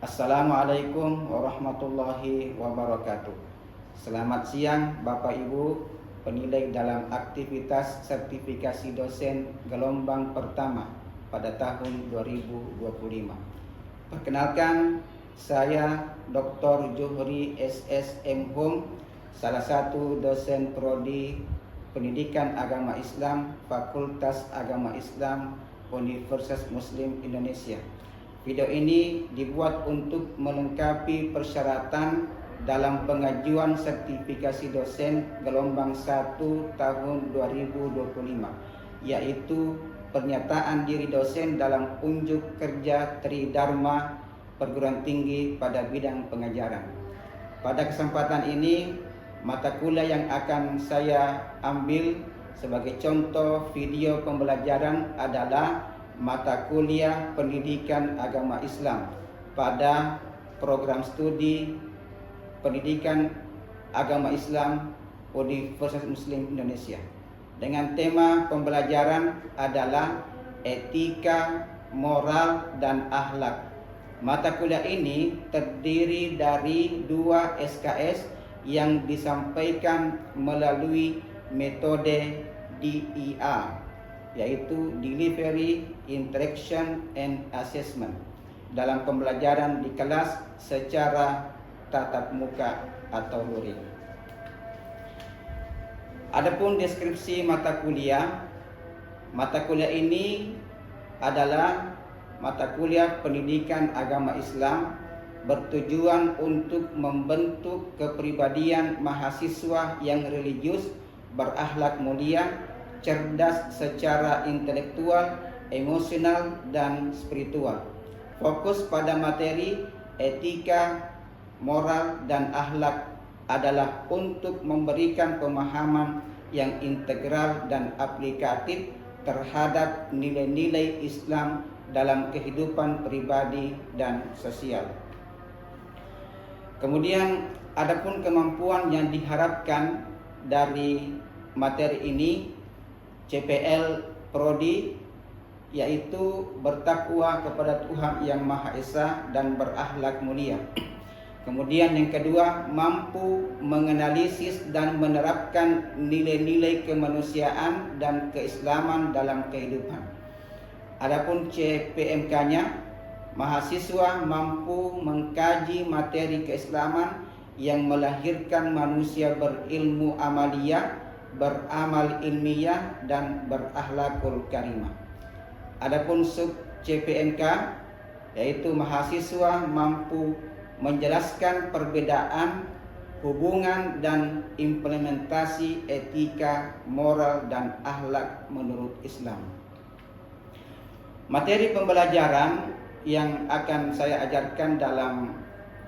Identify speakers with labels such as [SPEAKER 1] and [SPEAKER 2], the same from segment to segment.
[SPEAKER 1] Assalamualaikum warahmatullahi wabarakatuh. Selamat siang Bapak Ibu penilai dalam aktivitas sertifikasi dosen gelombang pertama pada tahun 2025. Perkenalkan, saya Dr. Johri SSM Hum, salah satu dosen prodi Pendidikan Agama Islam Fakultas Agama Islam Universitas Muslim Indonesia. Video ini dibuat untuk melengkapi persyaratan dalam pengajuan sertifikasi dosen gelombang 1 tahun 2025, yaitu pernyataan diri dosen dalam unjuk kerja Tridharma perguruan tinggi pada bidang pengajaran. Pada kesempatan ini, mata kuliah yang akan saya ambil sebagai contoh video pembelajaran adalah mata kuliah Pendidikan Agama Islam pada program studi Pendidikan Agama Islam Universitas Muslim Indonesia dengan tema pembelajaran adalah etika, moral, dan akhlak. Mata kuliah ini terdiri dari 2 SKS yang disampaikan melalui metode DIA, yaitu Delivery, Interaction, and Assessment dalam pembelajaran di kelas secara tatap muka atau luring. Adapun deskripsi mata kuliah ini adalah mata kuliah Pendidikan Agama Islam bertujuan untuk membentuk kepribadian mahasiswa yang religius, berakhlak mulia, cerdas secara intelektual, emosional, dan spiritual. Fokus pada materi etika, moral, dan akhlak adalah untuk memberikan pemahaman yang integral dan aplikatif terhadap nilai-nilai Islam dalam kehidupan pribadi dan sosial. Kemudian, adapun kemampuan yang diharapkan dari materi ini, CPL Prodi, yaitu bertakwa kepada Tuhan Yang Maha Esa dan berakhlak mulia. Kemudian yang kedua, mampu menganalisis dan menerapkan nilai-nilai kemanusiaan dan keislaman dalam kehidupan. Adapun CPMK-nya, mahasiswa mampu mengkaji materi keislaman yang melahirkan manusia berilmu amaliyah, beramal ilmiah, dan berakhlakul karimah. Adapun sub CPNK, yaitu mahasiswa mampu menjelaskan perbedaan, hubungan, dan implementasi etika, moral, dan akhlak menurut Islam. Materi pembelajaran yang akan saya ajarkan dalam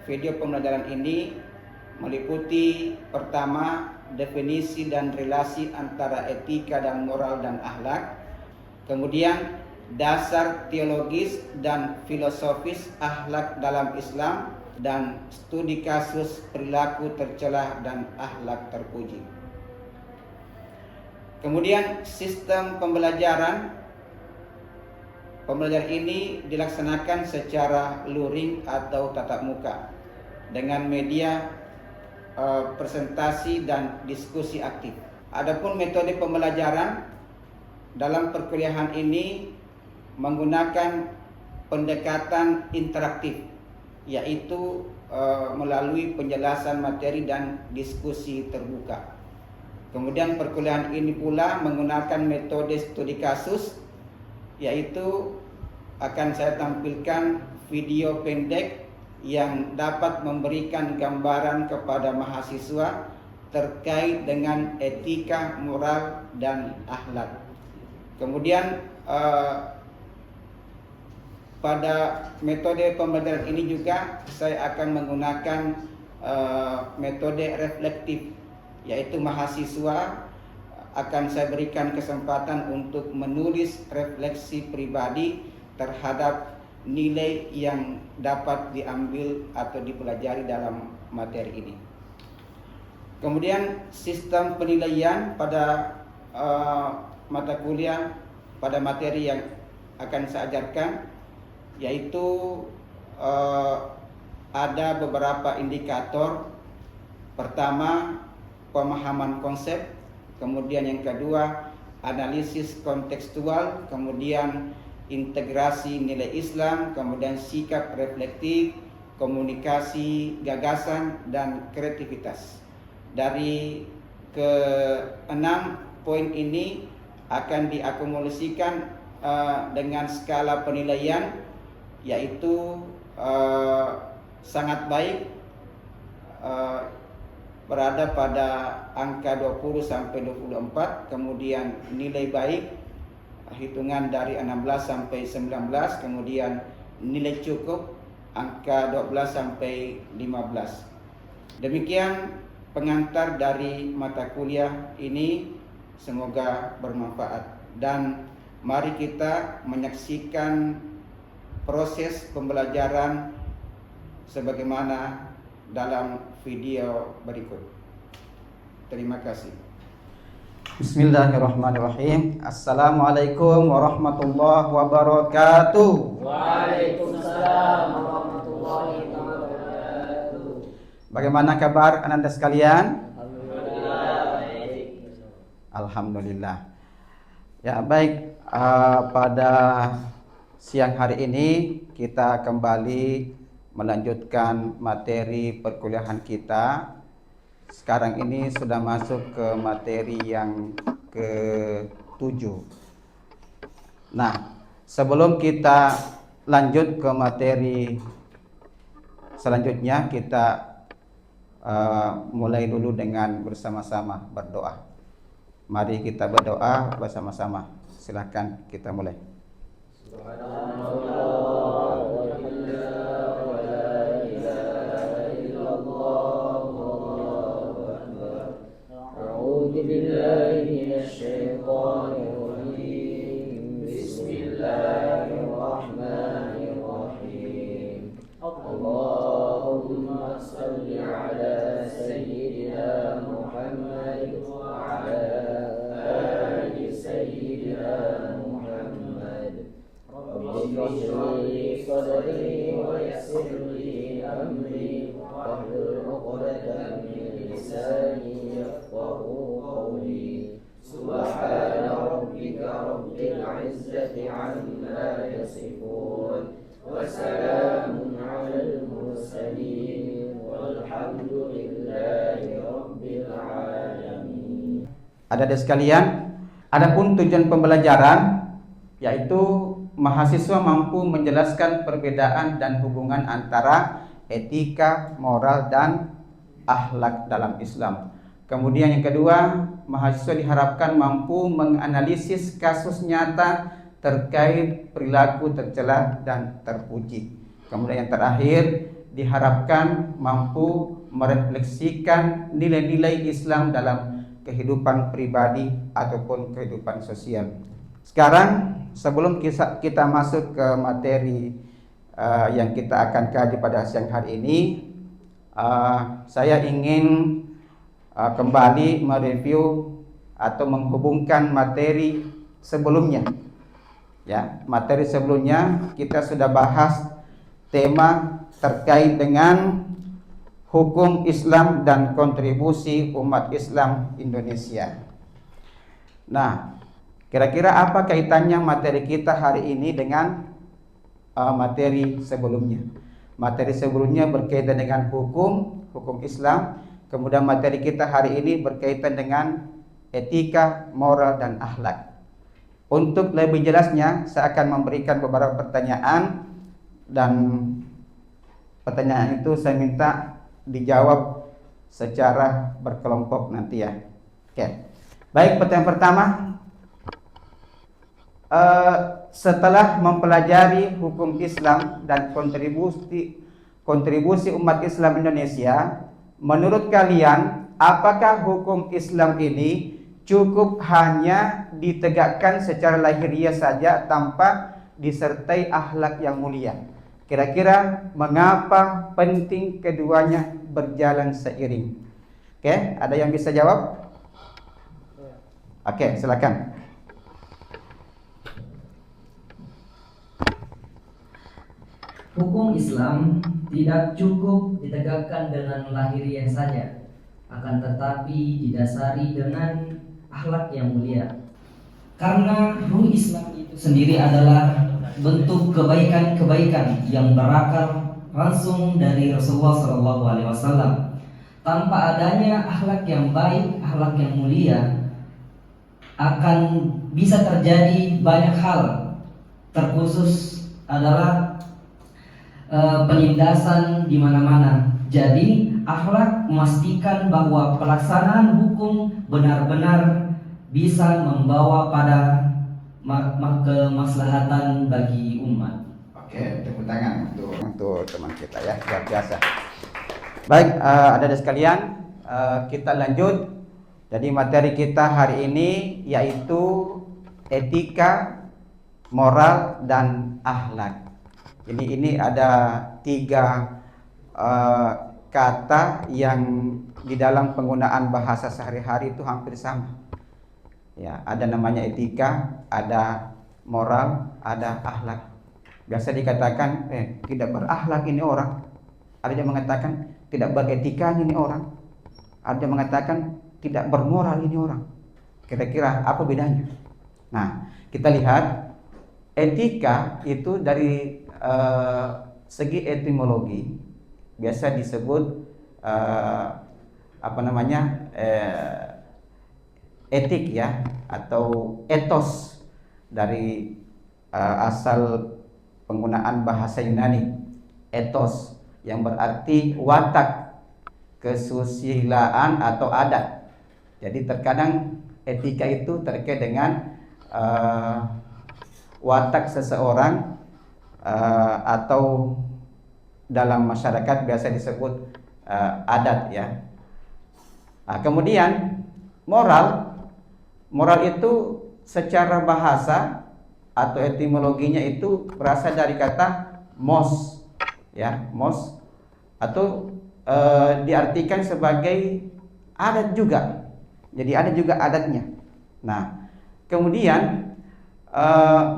[SPEAKER 1] video pembelajaran ini meliputi pertama, definisi dan relasi antara etika dan moral dan akhlak. Kemudian dasar teologis dan filosofis akhlak dalam Islam dan studi kasus perilaku tercela dan akhlak terpuji. Kemudian sistem pembelajaran ini dilaksanakan secara luring atau tatap muka dengan media presentasi dan diskusi aktif. Adapun metode pembelajaran dalam perkuliahan ini menggunakan pendekatan interaktif, yaitu melalui penjelasan materi dan diskusi terbuka. Kemudian perkuliahan ini pula menggunakan metode studi kasus, yaitu akan saya tampilkan video pendek yang dapat memberikan gambaran kepada mahasiswa terkait dengan etika, moral, dan akhlak. Kemudian pada metode pembelajaran ini juga saya akan menggunakan metode reflektif, yaitu mahasiswa akan saya berikan kesempatan untuk menulis refleksi pribadi terhadap nilai yang dapat diambil atau dipelajari dalam materi ini. Kemudian sistem penilaian pada mata kuliah pada materi yang akan saya ajarkan, yaitu eh, ada beberapa indikator. Pertama, pemahaman konsep, kemudian yang kedua, analisis kontekstual, kemudian integrasi nilai Islam, kemudian sikap reflektif, komunikasi, gagasan, dan kreativitas. Dari keenam poin ini akan diakumulasikan dengan skala penilaian, yaitu sangat baik, berada pada angka 20 sampai 24, kemudian nilai baik hitungan dari 16 sampai 19, kemudian nilai cukup angka 12 sampai 15. Demikian pengantar dari mata kuliah ini, semoga bermanfaat dan mari kita menyaksikan proses pembelajaran sebagaimana dalam video berikut. Terima kasih.
[SPEAKER 2] Bismillahirrahmanirrahim. Assalamualaikum warahmatullahi wabarakatuh.
[SPEAKER 3] Waalaikumsalam warahmatullahi wabarakatuh.
[SPEAKER 2] Bagaimana kabar Anda sekalian?
[SPEAKER 3] Alhamdulillah.
[SPEAKER 2] Alhamdulillah. Ya baik, pada siang hari ini kita kembali melanjutkan materi perkuliahan kita. Sekarang ini sudah masuk ke materi yang ke-7. Nah, sebelum kita lanjut ke materi selanjutnya, kita mulai dulu dengan bersama-sama berdoa. Mari kita berdoa bersama-sama. Silakan kita mulai.
[SPEAKER 3] Bismillahirrahmanirrahim. Allahumma salli ala sayyidina Muhammad wa ala ali sayyidina Muhammad. Rabbi shrah li sadri wa yassir li amri wahlul 'uqdatam min lisani yafqahu qawli. Subhana rabbika rabbil 'izzati 'amma yasifun wa salamun 'alal mursalin walhamdulillahi rabbil 'alamin.
[SPEAKER 2] Adik-adik sekalian, adapun tujuan pembelajaran yaitu mahasiswa mampu menjelaskan perbedaan dan hubungan antara etika, moral, dan akhlak dalam Islam. Kemudian yang kedua, mahasiswa diharapkan mampu menganalisis kasus nyata terkait perilaku tercela dan terpuji. Kemudian yang terakhir, diharapkan mampu merefleksikan nilai-nilai Islam dalam kehidupan pribadi ataupun kehidupan sosial. Sekarang sebelum kita masuk ke materi yang kita akan kaji pada siang hari ini, saya ingin kembali mereview atau menghubungkan materi sebelumnya. Ya, materi sebelumnya kita sudah bahas tema terkait dengan hukum Islam dan kontribusi umat Islam Indonesia. Nah, kira-kira apa kaitannya materi kita hari ini dengan materi sebelumnya? Materi sebelumnya berkaitan dengan hukum Islam. Kemudian materi kita hari ini berkaitan dengan etika, moral, dan akhlak. Untuk lebih jelasnya, saya akan memberikan beberapa pertanyaan, dan pertanyaan itu saya minta dijawab secara berkelompok nanti ya. Oke. Baik, pertanyaan pertama. Setelah mempelajari hukum Islam dan kontribusi umat Islam Indonesia, menurut kalian, apakah hukum Islam ini cukup hanya ditegakkan secara lahiriah saja tanpa disertai akhlak yang mulia? Kira-kira mengapa penting keduanya berjalan seiring? Oke, ada yang bisa jawab? Oke, silakan.
[SPEAKER 3] Hukum Islam tidak cukup ditegakkan dengan lahiriah saja, akan tetapi didasari dengan akhlak yang mulia. Karena ruh Islam itu sendiri adalah bentuk kebaikan-kebaikan yang berakar langsung dari Rasulullah SAW. Tanpa adanya akhlak yang baik, akhlak yang mulia, akan bisa terjadi banyak hal. Terkhusus adalah penindasan di mana-mana. Jadi akhlak memastikan bahwa pelaksanaan hukum benar-benar bisa membawa pada kemaslahatan bagi umat.
[SPEAKER 2] Oke, tepuk tangan untuk teman kita ya, luar biasa. Baik, adik-adik sekalian, kita lanjut. Jadi materi kita hari ini yaitu etika, moral, dan akhlak. Ini ada 3 kata yang di dalam penggunaan bahasa sehari-hari itu hampir sama. Ya, ada namanya etika, ada moral, ada akhlak. Biasa dikatakan tidak berakhlak ini orang. Ada yang mengatakan tidak beretika ini orang. Ada yang mengatakan tidak bermoral ini orang. Kira-kira apa bedanya? Nah, kita lihat etika itu dari segi etimologi biasa disebut etik ya, atau etos dari asal penggunaan bahasa Yunani, etos yang berarti watak, kesusilaan atau adat. Jadi terkadang etika itu terkait dengan watak seseorang atau dalam masyarakat biasa disebut adat ya. Nah, kemudian moral itu secara bahasa atau etimologinya itu berasal dari kata mos ya, mos, atau diartikan sebagai adat juga. Jadi ada juga adatnya. Nah, kemudian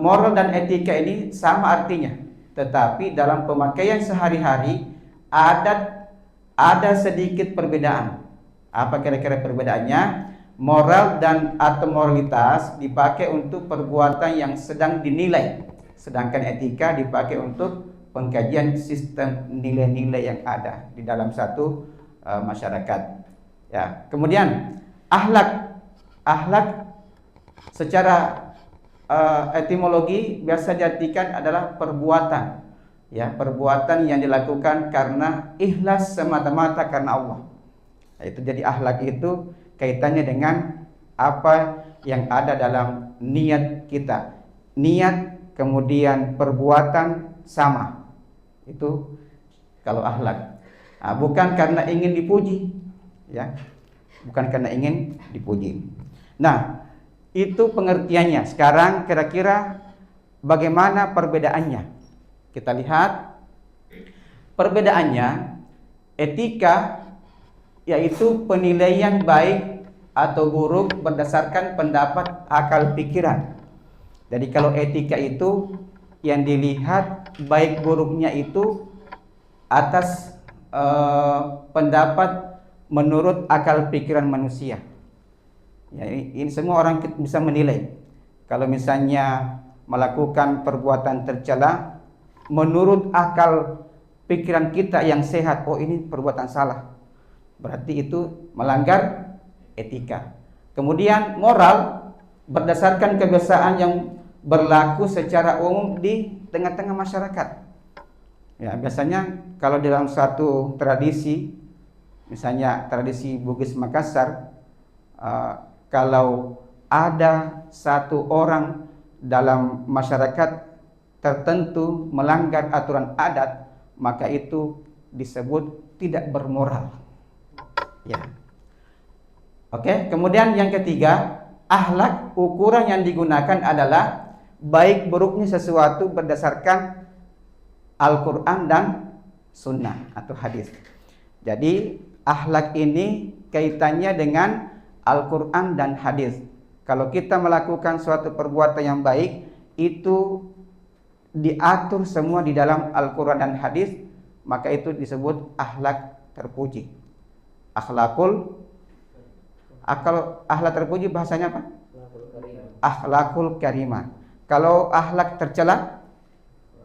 [SPEAKER 2] moral dan etika ini sama artinya, tetapi dalam pemakaian sehari-hari ada sedikit perbedaan. Apa kira-kira perbedaannya? Moral dan atau moralitas dipakai untuk perbuatan yang sedang dinilai, sedangkan etika dipakai untuk pengkajian sistem nilai-nilai yang ada di dalam satu masyarakat. Ya, kemudian akhlak secara etimologi biasa diartikan adalah perbuatan, ya, perbuatan yang dilakukan karena ikhlas semata-mata karena Allah. Itu jadi akhlak itu kaitannya dengan apa yang ada dalam niat kita. Niat kemudian perbuatan sama. Itu kalau akhlak. Nah, bukan karena ingin dipuji, ya. Bukan karena ingin dipuji. Nah, itu pengertiannya. Sekarang kira-kira bagaimana perbedaannya? Kita lihat perbedaannya. Etika yaitu penilaian baik atau buruk berdasarkan pendapat akal pikiran. Jadi kalau etika itu yang dilihat baik buruknya itu atas pendapat menurut akal pikiran manusia. Ya, ini semua orang bisa menilai. Kalau misalnya melakukan perbuatan tercela menurut akal pikiran kita yang sehat, oh ini perbuatan salah, berarti itu melanggar etika. Kemudian moral berdasarkan kebiasaan yang berlaku secara umum di tengah-tengah masyarakat. Ya, biasanya kalau dalam satu tradisi, misalnya tradisi Bugis Makassar, kalau ada satu orang dalam masyarakat tertentu melanggar aturan adat, maka itu disebut tidak bermoral. Ya. Oke, kemudian yang ketiga, akhlak, ukuran yang digunakan adalah baik buruknya sesuatu berdasarkan Al-Quran dan Sunnah atau hadis. Jadi akhlak ini kaitannya dengan Al-Quran dan hadis. Kalau kita melakukan suatu perbuatan yang baik, itu diatur semua di dalam Al-Quran dan hadis, maka itu disebut akhlak terpuji. Akhlak terpuji bahasanya apa? Akhlakul karimah. Kalau akhlak tercela,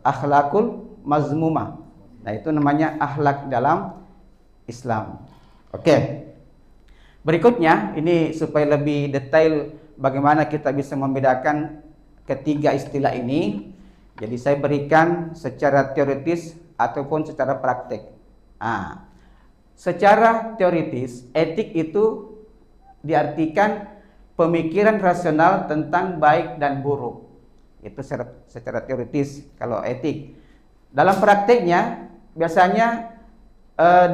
[SPEAKER 2] akhlakul mazmumah. Nah, itu namanya akhlak dalam Islam. Oke. Berikutnya, ini supaya lebih detail bagaimana kita bisa membedakan ketiga istilah ini. Jadi saya berikan secara teoritis ataupun secara praktek. Secara teoritis, etik itu diartikan pemikiran rasional tentang baik dan buruk. Itu secara teoritis kalau etik. Dalam prakteknya, biasanya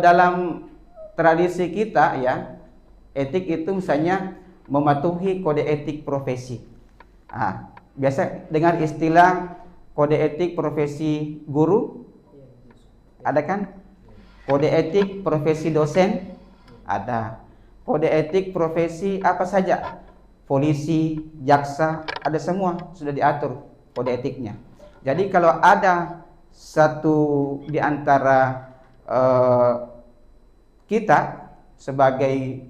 [SPEAKER 2] dalam tradisi kita ya, etik itu misalnya mematuhi kode etik profesi. Biasa dengar istilah kode etik profesi guru, ada kan? Kode etik profesi dosen, ada. Kode etik profesi apa saja, polisi, jaksa, ada semua sudah diatur kode etiknya. Jadi kalau ada satu di antara kita sebagai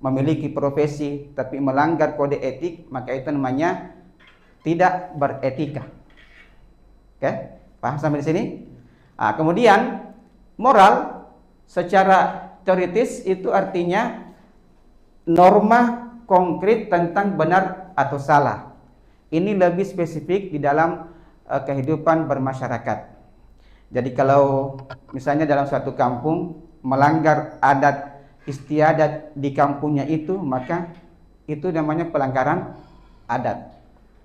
[SPEAKER 2] memiliki profesi tapi melanggar kode etik, maka itu namanya tidak beretika. Oke, paham sampai di sini? Kemudian moral secara teoritis itu artinya norma konkret tentang benar atau salah. Ini lebih spesifik di dalam kehidupan bermasyarakat. Jadi kalau misalnya dalam suatu kampung melanggar adat istiadat di kampungnya itu, maka itu namanya pelanggaran adat.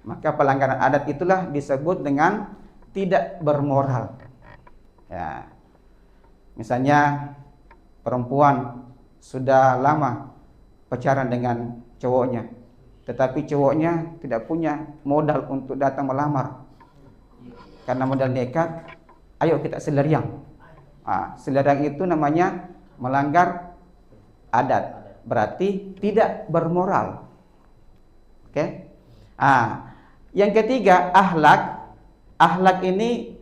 [SPEAKER 2] Maka pelanggaran adat itulah disebut dengan tidak bermoral. Ya. Misalnya perempuan sudah lama pacaran dengan cowoknya, tetapi cowoknya tidak punya modal untuk datang melamar. Karena modal nekat, ayo kita seleriang. Seleriang itu namanya melanggar adat, berarti tidak bermoral. Oke. Yang ketiga, akhlak. Akhlak ini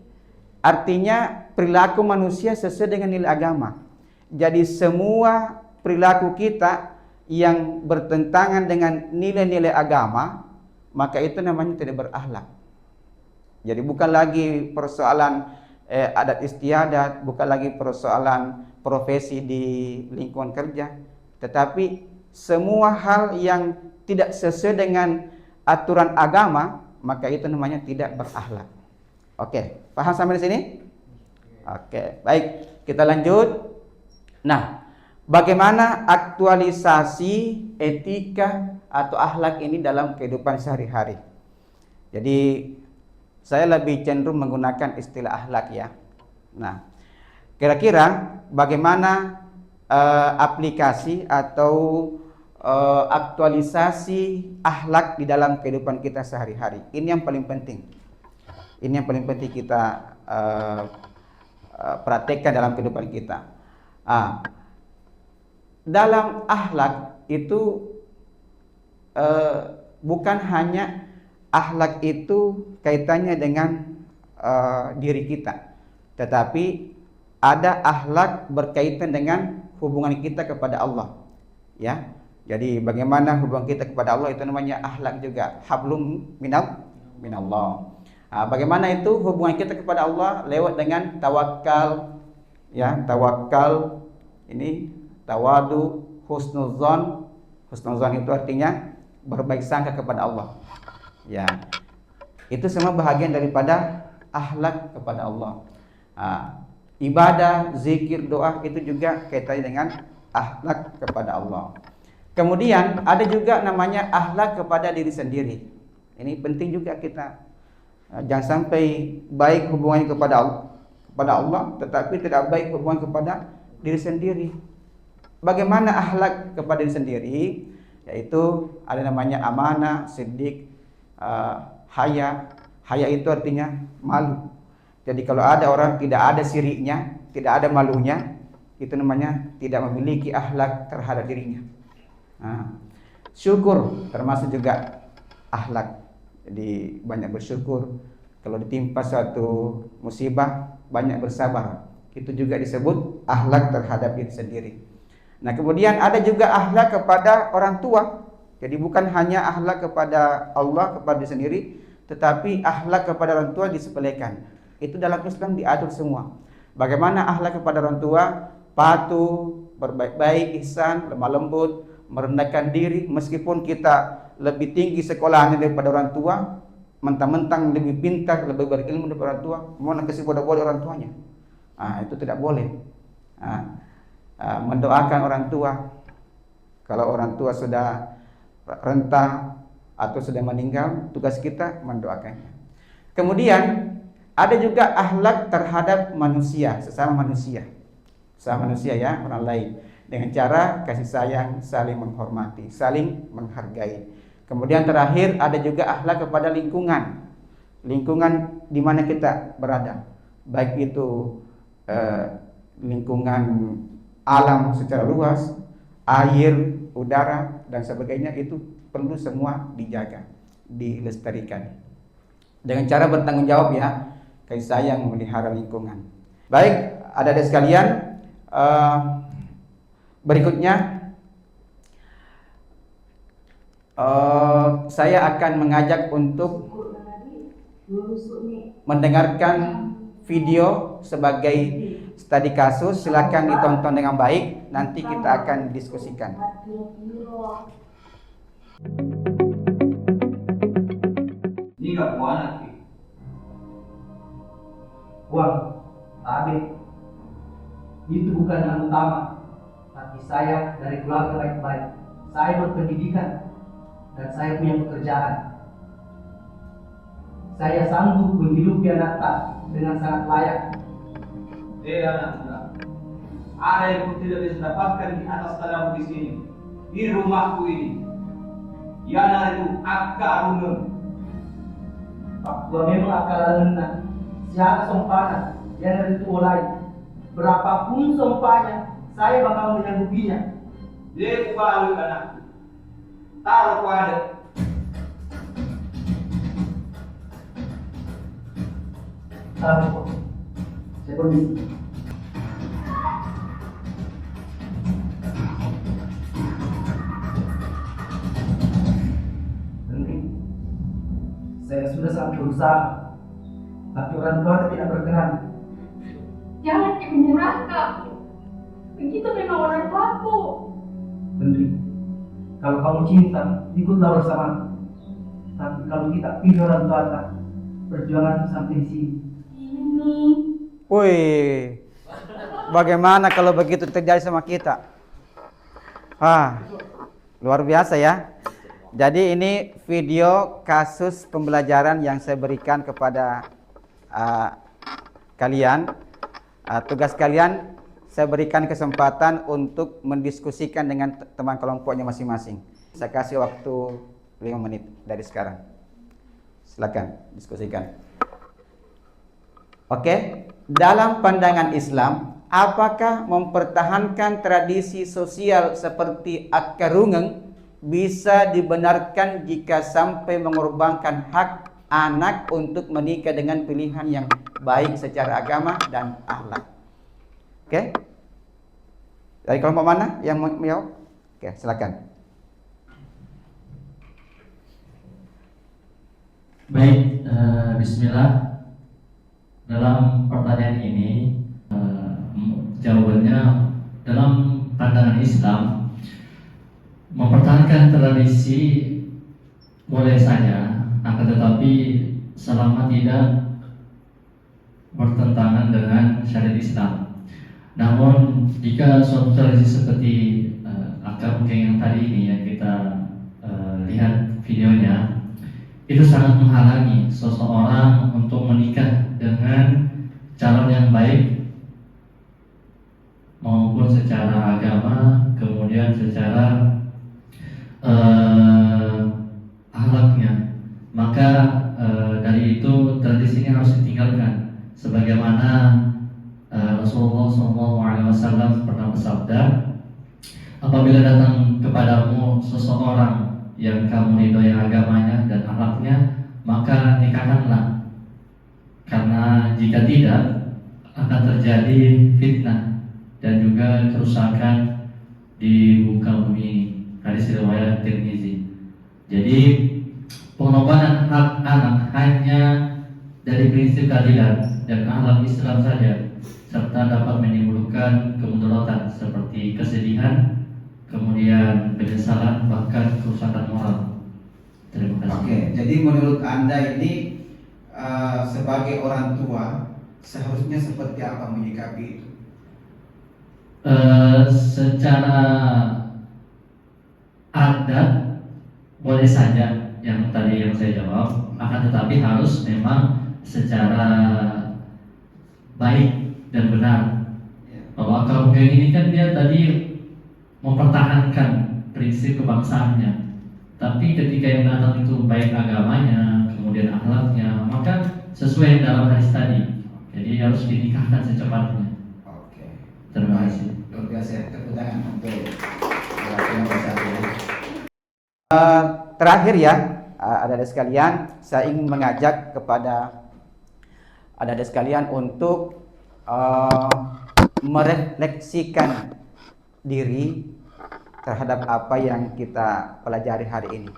[SPEAKER 2] artinya perilaku manusia sesuai dengan nilai agama. Jadi semua perilaku kita yang bertentangan dengan nilai-nilai agama, maka itu namanya tidak berakhlak. Jadi bukan lagi persoalan adat istiadat, bukan lagi persoalan profesi di lingkungan kerja, tetapi semua hal yang tidak sesuai dengan aturan agama, maka itu namanya tidak berakhlak. Oke, paham sampai di sini? Oke, baik, kita lanjut. Nah, bagaimana aktualisasi etika atau akhlak ini dalam kehidupan sehari-hari? Jadi saya lebih cenderung menggunakan istilah akhlak ya. Nah, kira-kira bagaimana aplikasi atau aktualisasi akhlak di dalam kehidupan kita sehari-hari? Ini yang paling penting. Ini yang paling penting kita praktekkan dalam kehidupan kita. Dalam akhlak itu bukan hanya akhlak itu kaitannya dengan diri kita, tetapi ada akhlak berkaitan dengan hubungan kita kepada Allah. Ya, jadi bagaimana hubungan kita kepada Allah itu namanya akhlak juga. Hablum minallah. Bagaimana itu hubungan kita kepada Allah? Lewat dengan tawakal. Ya, tawakal ini tawadu, husnuzon. Husnuzon itu artinya berbaik sangka kepada Allah. Ya, itu semua bahagian daripada akhlak kepada Allah. Ibadah, zikir, doa itu juga kaitannya dengan akhlak kepada Allah. Kemudian ada juga namanya akhlak kepada diri sendiri. Ini penting juga kita. Jangan sampai baik hubungannya kepada Allah, tetapi tidak baik hubungan kepada diri sendiri. Bagaimana akhlak kepada diri sendiri? Yaitu ada namanya amanah, siddiq, haya. Haya itu artinya malu. Jadi kalau ada orang tidak ada siriknya, tidak ada malunya, itu namanya tidak memiliki akhlak terhadap dirinya. Syukur termasuk juga akhlak. Jadi banyak bersyukur. Kalau ditimpa suatu musibah, banyak bersabar. Itu juga disebut akhlak terhadap diri sendiri. Nah, kemudian ada juga akhlak kepada orang tua. Jadi bukan hanya akhlak kepada Allah, kepada diri sendiri, tetapi akhlak kepada orang tua disepelekan. Itu dalam Islam diatur semua. Bagaimana akhlak kepada orang tua? Patuh, berbaik-baik, ihsan, lemah lembut, merendahkan diri. Meskipun kita lebih tinggi sekolahnya daripada orang tua, mentang-mentang lebih pintar, lebih berilmu daripada orang tua, mau nak kasih bodoh-bodoh orang tuanya. Itu tidak boleh. Mendoakan orang tua. Kalau orang tua sudah renta atau sudah meninggal, tugas kita mendoakannya. Kemudian ada juga akhlak terhadap manusia, sesama manusia ya, orang lain, dengan cara kasih sayang, saling menghormati, saling menghargai. Kemudian terakhir ada juga akhlak kepada lingkungan di mana kita berada, baik itu lingkungan alam secara luas, air, udara dan sebagainya, itu perlu semua dijaga, dilestarikan dengan cara bertanggung jawab ya, kasih sayang, memelihara lingkungan. Baik, adik-adik sekalian, berikutnya saya akan mengajak untuk mendengarkan video sebagai studi kasus. Silakan ditonton dengan baik, nanti kita akan diskusikan.
[SPEAKER 4] Ini gak buana ki. Uang, Abe, itu bukan yang utama, tapi saya dari keluarga baik-baik. Saya berpendidikan dan saya punya pekerjaan. Saya sanggup menghidupi anak tak dengan sangat layak. Anak muda, ada yang tidak bisa dapatkan di atas tanahmu di sini, di rumahku ini. Yana itu akar runung. Gua memang akal runung. Siapa sompana? Yana itu mulai. Berapapun sompanya, saya bakal menyanggupinya. Dia kubalu anakku. Taruh kuada. Taruh. Saya permisi. Saya sudah sangat berusaha, tapi orang tua tidak berkenan.
[SPEAKER 5] Jangan menyerah, Kak. Begitu memang orang tuaku.
[SPEAKER 4] Menteri, kalau kamu cinta, ikutlah bersama. Tapi kalau kita pilih orang tua, perjuangan sampai di sini.
[SPEAKER 5] Ini.
[SPEAKER 2] Wih, bagaimana kalau begitu terjadi sama kita? Luar biasa ya. Jadi ini video kasus pembelajaran yang saya berikan kepada kalian. Tugas kalian, saya berikan kesempatan untuk mendiskusikan dengan teman kelompoknya masing-masing. Saya kasih waktu 5 menit dari sekarang. Silakan diskusikan. Oke, dalam pandangan Islam, apakah mempertahankan tradisi sosial seperti akad rungung bisa dibenarkan jika sampai mengorbankan hak anak untuk menikah dengan pilihan yang baik secara agama dan akhlak? Oke? Dari kelompok mana yang mau menjawab? Oke, silakan.
[SPEAKER 6] Baik, bismillah. Dalam pertanyaan ini, jawabannya dalam pandangan Islam, mempertahankan tradisi boleh saja, akan tetapi selama tidak bertentangan dengan syariat Islam. Namun jika suatu tradisi seperti akad mungkin yang tadi ini yang kita lihat videonya, itu sangat menghalangi seseorang untuk menikah dengan calon yang baik maupun secara agama, kemudian secara akhlaknya. Maka dari itu tradisi ini harus ditinggalkan, sebagaimana Rasulullah SAW pernah bersabda, apabila datang kepadamu seseorang yang kamu ridhoi agamanya dan akhlaknya, maka nikahkanlah karena jika tidak akan terjadi fitnah dan juga kerusakan di muka bumi ini. Hadis riwayat Tirmizi. Jadi pengorbanan hak anak hanya dari prinsip keadilan dan akhlak Islam saja, serta dapat menimbulkan kemudaratan seperti kesedihan, kemudian penyesalan, bahkan kerusakan moral. Terima kasih.
[SPEAKER 1] Oke, jadi menurut Anda ini sebagai orang tua seharusnya seperti apa menyikapi itu?
[SPEAKER 6] Secara adat boleh saja yang tadi yang saya jawab, akan tetapi harus memang secara baik dan benar. Bahwa kaum geng ini kan dia tadi mempertahankan prinsip kebangsaannya, tapi ketika yang datang itu baik agamanya, kemudian akhlaknya, maka sesuai dalam hadis tadi. Jadi harus dinikahkan secepatnya.
[SPEAKER 1] Oke.
[SPEAKER 6] Terima kasih.
[SPEAKER 1] Luar biasa, tepuk tangan untuk yang bersatu.
[SPEAKER 2] Terakhir ya, adik-adik sekalian, saya ingin mengajak kepada adik-adik sekalian untuk merefleksikan diri terhadap apa yang kita pelajari hari ini.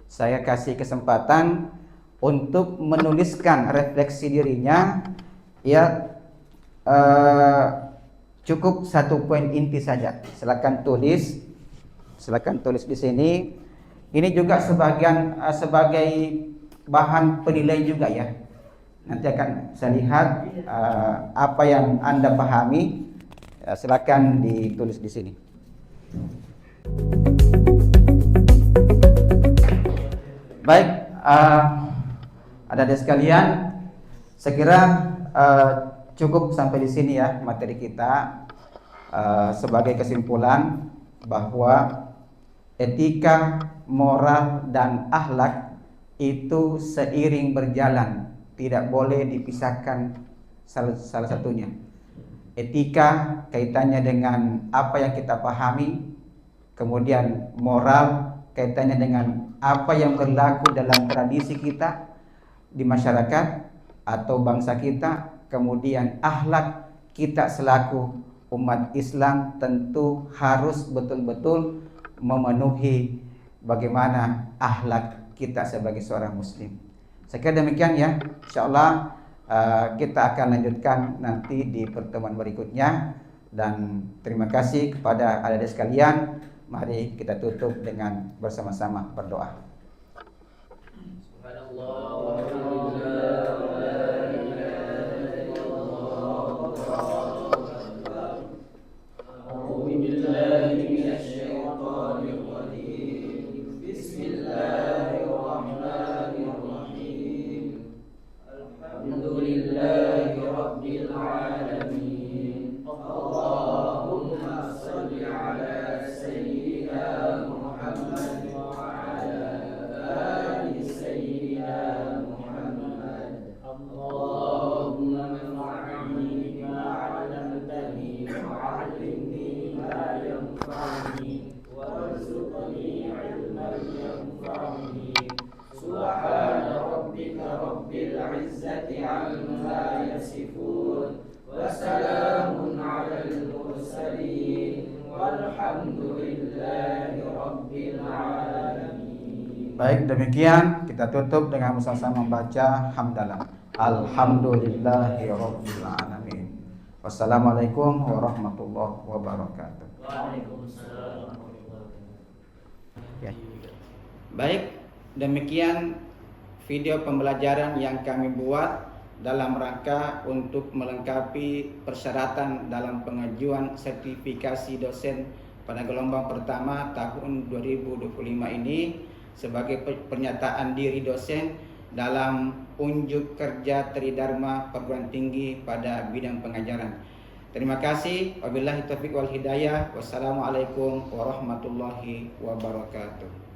[SPEAKER 2] Saya kasih kesempatan untuk menuliskan refleksi dirinya, ya cukup 1 poin inti saja. Silakan tulis di sini. Ini juga sebagai bahan penilaian juga ya. Nanti akan saya lihat apa yang Anda pahami. Silakan ditulis di sini. Baik, adik-adik sekalian, saya kira cukup sampai di sini ya materi kita. Sebagai kesimpulan bahwa etika, moral, dan akhlak itu seiring berjalan, tidak boleh dipisahkan salah satunya. Etika kaitannya dengan apa yang kita pahami, kemudian moral kaitannya dengan apa yang berlaku dalam tradisi kita di masyarakat atau bangsa kita, kemudian akhlak kita selaku umat Islam tentu harus betul-betul memenuhi bagaimana akhlak kita sebagai seorang muslim. Saya kira demikian ya. Insyaallah kita akan lanjutkan nanti di pertemuan berikutnya, dan terima kasih kepada adik-adik sekalian. Mari kita tutup dengan bersama-sama berdoa. Baik, demikian kita tutup dengan bersama-sama membaca hamdalah. Alhamdulillahirabbil alamin. Wassalamualaikum warahmatullahi wabarakatuh.
[SPEAKER 3] Waalaikumsalam warahmatullahi wabarakatuh.
[SPEAKER 2] Ya.
[SPEAKER 1] Baik, demikian video pembelajaran yang kami buat dalam rangka untuk melengkapi persyaratan dalam pengajuan sertifikasi dosen pada gelombang pertama tahun 2025 ini sebagai pernyataan diri dosen dalam unjuk kerja Tridharma Perguruan Tinggi pada bidang pengajaran. Terima kasih. Wabillahi taufiq wal hidayah. Wassalamualaikum warahmatullahi wabarakatuh.